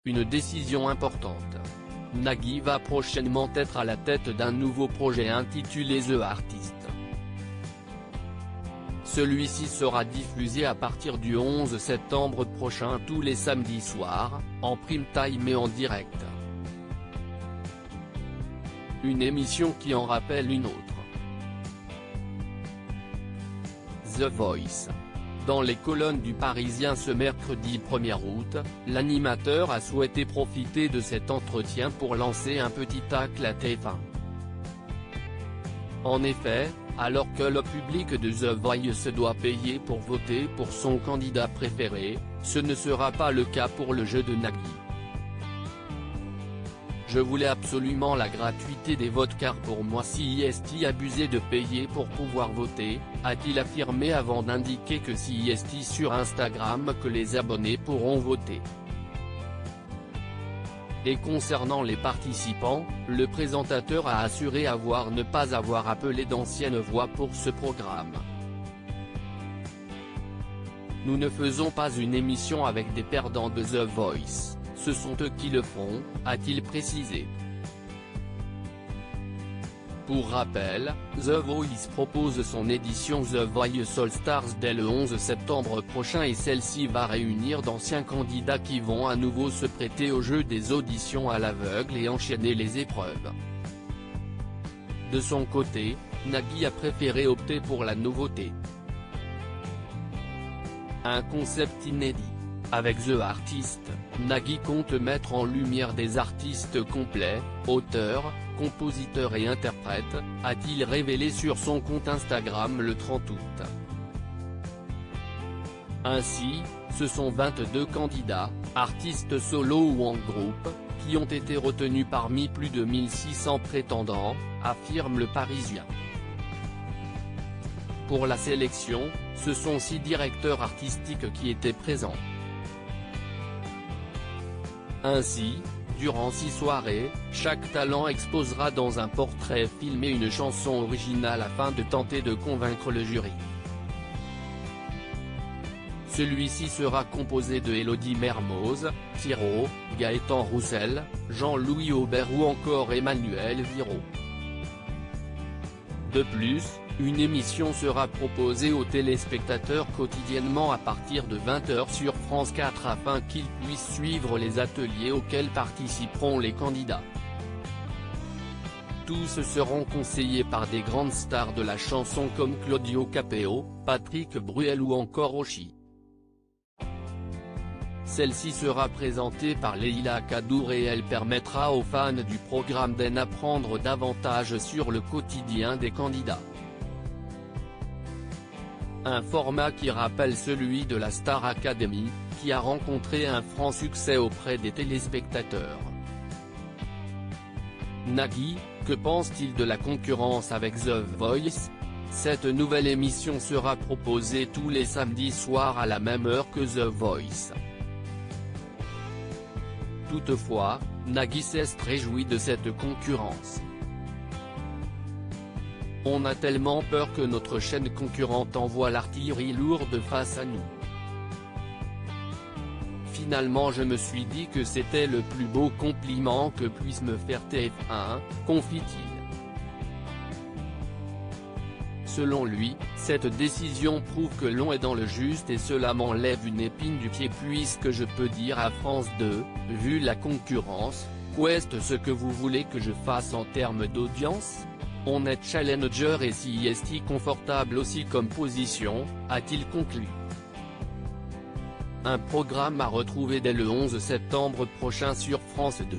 une décision importante. Nagui va prochainement être à la tête d'un nouveau projet intitulé The Artist. Celui-ci sera diffusé à partir du 11 septembre prochain tous les samedis soirs, en prime time et en direct. Une émission qui en rappelle une autre. The Voice. Dans les colonnes du Parisien ce mercredi 1er août, l'animateur a souhaité profiter de cet entretien pour lancer un petit tacle à TF1. En effet, alors que le public de The Voice doit payer pour voter pour son candidat préféré, ce ne sera pas le cas pour le jeu de Nagui. Je voulais absolument la gratuité des votes car pour moi CIST abusait de payer pour pouvoir voter, a-t-il affirmé avant d'indiquer que CIST sur Instagram que les abonnés pourront voter. Et concernant les participants, le présentateur a assuré ne pas avoir appelé d'anciennes voix pour ce programme. Nous ne faisons pas une émission avec des perdants de The Voice, ce sont eux qui le font, a-t-il précisé. Pour rappel, The Voice propose son édition The Voice All Stars dès le 11 septembre prochain et celle-ci va réunir d'anciens candidats qui vont à nouveau se prêter au jeu des auditions à l'aveugle et enchaîner les épreuves. De son côté, Nagui a préféré opter pour la nouveauté. Un concept inédit. Avec The Artist, Nagui compte mettre en lumière des artistes complets, auteurs, compositeurs et interprètes, a-t-il révélé sur son compte Instagram le 30 août. Ainsi, ce sont 22 candidats, artistes solo ou en groupe, qui ont été retenus parmi plus de 1600 prétendants, affirme le Parisien. Pour la sélection, ce sont 6 directeurs artistiques qui étaient présents. Ainsi, durant 6 soirées, chaque talent exposera dans un portrait filmé une chanson originale afin de tenter de convaincre le jury. Celui-ci sera composé de Élodie Mermoz, Thiro, Gaëtan Roussel, Jean-Louis Aubert ou encore Emmanuel Viro. De plus, une émission sera proposée aux téléspectateurs quotidiennement à partir de 20h sur France 4 afin qu'ils puissent suivre les ateliers auxquels participeront les candidats. Tous seront conseillés par des grandes stars de la chanson comme Claudio Capéo, Patrick Bruel ou encore Ochi. Celle-ci sera présentée par Leïla Kadour et elle permettra aux fans du programme d'en apprendre davantage sur le quotidien des candidats. Un format qui rappelle celui de la Star Academy, qui a rencontré un franc succès auprès des téléspectateurs. Nagui, que pense-t-il de la concurrence avec The Voice ? Cette nouvelle émission sera proposée tous les samedis soirs à la même heure que The Voice. Toutefois, Nagui s'est réjoui de cette concurrence. On a tellement peur que notre chaîne concurrente envoie l'artillerie lourde face à nous. Finalement je me suis dit que c'était le plus beau compliment que puisse me faire TF1, confie-t-il. Selon lui, cette décision prouve que l'on est dans le juste et cela m'enlève une épine du pied puisque je peux dire à France 2, vu la concurrence, qu'est-ce ce que vous voulez que je fasse en termes d'audience ? On est challenger et CIST confortable aussi comme position, a-t-il conclu. Un programme à retrouver dès le 11 septembre prochain sur France 2.